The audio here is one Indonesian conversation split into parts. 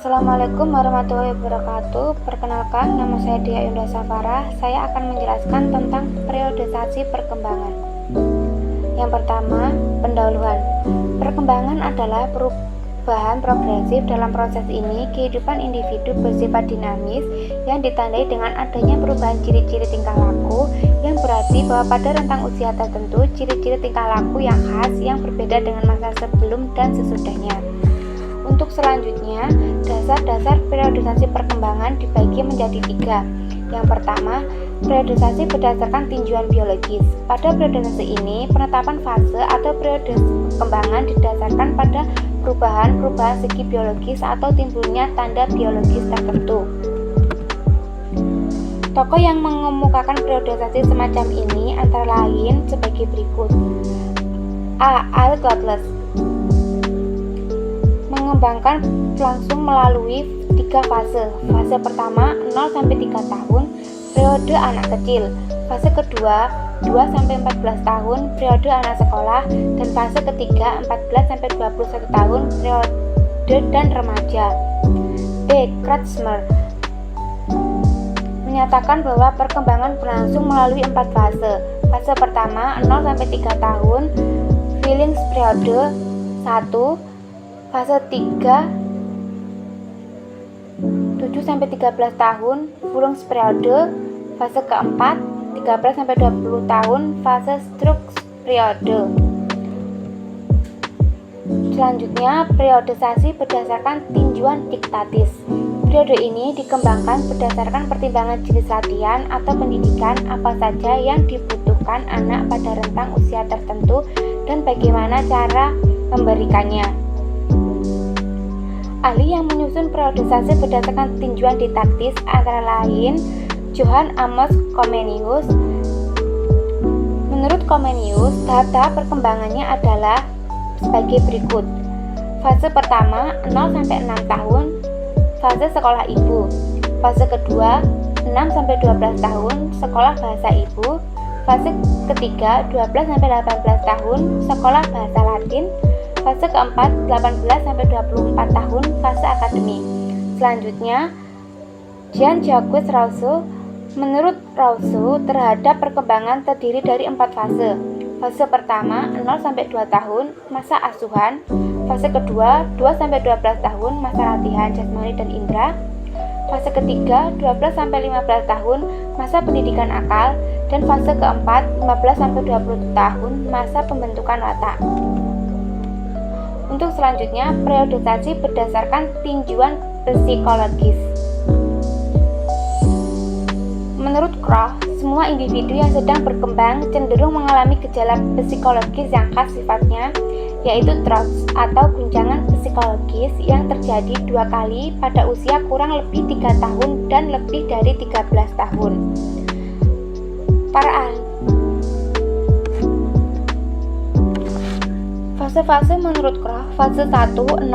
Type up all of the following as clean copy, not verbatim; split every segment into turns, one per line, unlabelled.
Assalamualaikum warahmatullahi wabarakatuh. Perkenalkan, nama saya Dia Yunda Safara. Saya akan menjelaskan tentang periodisasi perkembangan. Yang pertama, pendahuluan. Perkembangan adalah perubahan progresif. Dalam proses ini, kehidupan individu bersifat dinamis yang ditandai dengan adanya perubahan ciri-ciri tingkah laku, yang berarti bahwa pada rentang usia tertentu, ciri-ciri tingkah laku yang khas yang berbeda dengan masa sebelum dan sesudahnya. Untuk selanjutnya, dasar-dasar periodisasi perkembangan dibagi menjadi 3. Yang pertama, periodisasi berdasarkan tinjauan biologis. Pada periodisasi ini, penetapan fase atau periode perkembangan didasarkan pada perubahan segi biologis atau timbulnya tanda biologis tertentu. Tokoh yang mengemukakan periodisasi semacam ini antara lain sebagai berikut. A. Aristoteles mengembangkan langsung melalui 3 fase. Fase pertama 0-3 tahun, periode anak kecil. Fase kedua 2-14 tahun, periode anak sekolah. Dan fase ketiga 14-21 tahun, periode dan remaja. B. Kretschmer menyatakan bahwa perkembangan berlangsung melalui 4 fase. Fase pertama 0-3 tahun, Wellings periode 1. Fase 3 7-13 tahun, Wulffs periode. Fase keempat 13-20 tahun, fase Sturges periode. Selanjutnya, periodisasi berdasarkan tinjauan diktatis. Periode ini dikembangkan berdasarkan pertimbangan jenis latihan atau pendidikan apa saja yang dibutuhkan anak pada rentang usia tertentu dan bagaimana cara memberikannya. Ahli yang menyusun periodisasi berdasarkan tinjauan didaktis antara lain Johann Amos Comenius. Menurut Comenius, tahap-tahap perkembangannya adalah sebagai berikut. Fase pertama 0-6 tahun, fase sekolah ibu. Fase kedua 6-12 tahun, sekolah bahasa ibu. Fase ketiga 12-18 tahun, sekolah bahasa Latin. Fase keempat 18-24 tahun, fase akademik. Selanjutnya, Jean-Jacques Rousseau. Menurut Rousseau, terhadap perkembangan terdiri dari 4 fase. Fase pertama 0-2 tahun, masa asuhan. Fase kedua 2-12 tahun, masa latihan jasmani dan indera. Fase ketiga 12-15 tahun, masa pendidikan akal. Dan fase keempat 15-20 tahun, masa pembentukan watak. Untuk selanjutnya, periodisasi berdasarkan tinjauan psikologis. Menurut Crow, semua individu yang sedang berkembang cenderung mengalami gejala psikologis yang khas sifatnya, yaitu trots atau guncangan psikologis yang terjadi 2 kali pada usia kurang lebih 3 tahun dan lebih dari 13 tahun. Para ahli fase-fase menurut Crow, fase 1 0-3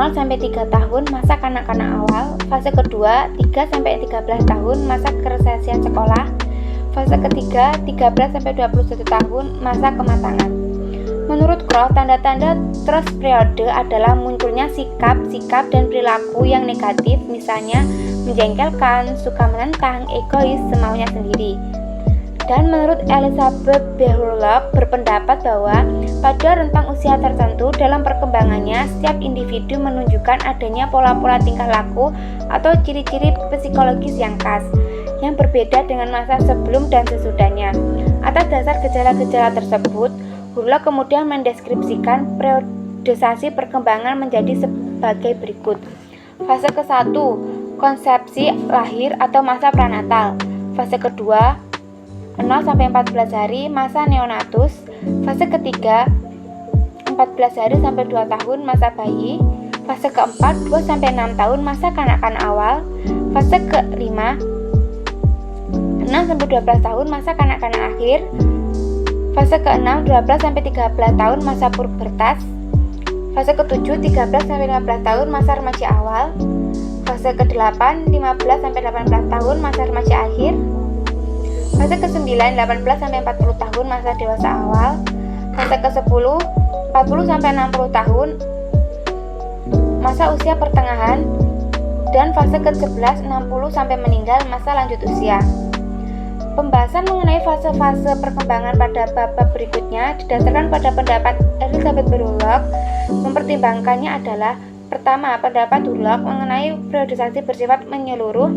tahun, masa kanak-kanak awal. Fase kedua 3-13 tahun, masa keresesian sekolah. Fase ketiga 13-21 tahun, masa kematangan. Menurut Crow, tanda-tanda trust periode adalah munculnya sikap dan perilaku yang negatif, misalnya menjengkelkan, suka menentang, egois, semaunya sendiri. Dan menurut Elizabeth Behurlop berpendapat bahwa pada rentang usia tertentu dalam perkembangannya, setiap individu menunjukkan adanya pola-pola tingkah laku atau ciri-ciri psikologis yang khas, yang berbeda dengan masa sebelum dan sesudahnya. Atas dasar gejala-gejala tersebut, Hurlop kemudian mendeskripsikan periodisasi perkembangan menjadi sebagai berikut. Fase ke-1, konsepsi lahir atau masa pranatal. Fase kedua 0-14 hari, masa neonatus. Fase ketiga 14 hari sampai 2 tahun, masa bayi. Fase keempat 2-6 tahun, masa kanak-kanak awal. Fase kelima 6-12 tahun, masa kanak-kanak akhir. Fase ke-6 12-13 tahun, masa pubertas. Fase ke-7 13-15 tahun, masa remaja awal. Fase ke-8 15-18 tahun, masa remaja akhir. Fase ke-9 18-40 tahun, masa dewasa awal. Fase ke-10 40-60 tahun, masa usia pertengahan. dan fase ke-11 60 sampai meninggal masa lanjut usia. Pembahasan mengenai fase-fase perkembangan pada bab berikutnya didasarkan pada pendapat Elizabeth Burlock. Mempertimbangkannya adalah: pertama, pendapat Burlock mengenai periodisasi bersifat menyeluruh,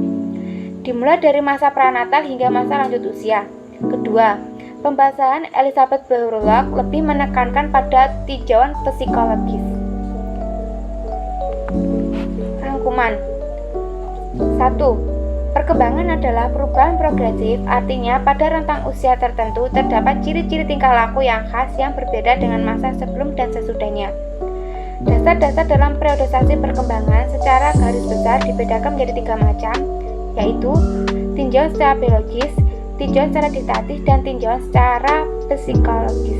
dimulai dari masa pranatal hingga masa lanjut usia. Kedua, pembahasan Elizabeth Burlock lebih menekankan pada tinjauan psikologis. Rangkuman. 1. Perkembangan adalah perubahan progresif, artinya pada rentang usia tertentu terdapat ciri-ciri tingkah laku yang khas yang berbeda dengan masa sebelum dan sesudahnya. Dasar-dasar dalam periodisasi perkembangan secara garis besar dibedakan menjadi 3 macam, yaitu tinjauan secara biologis, tinjauan secara diktatif, dan tinjauan secara psikologis.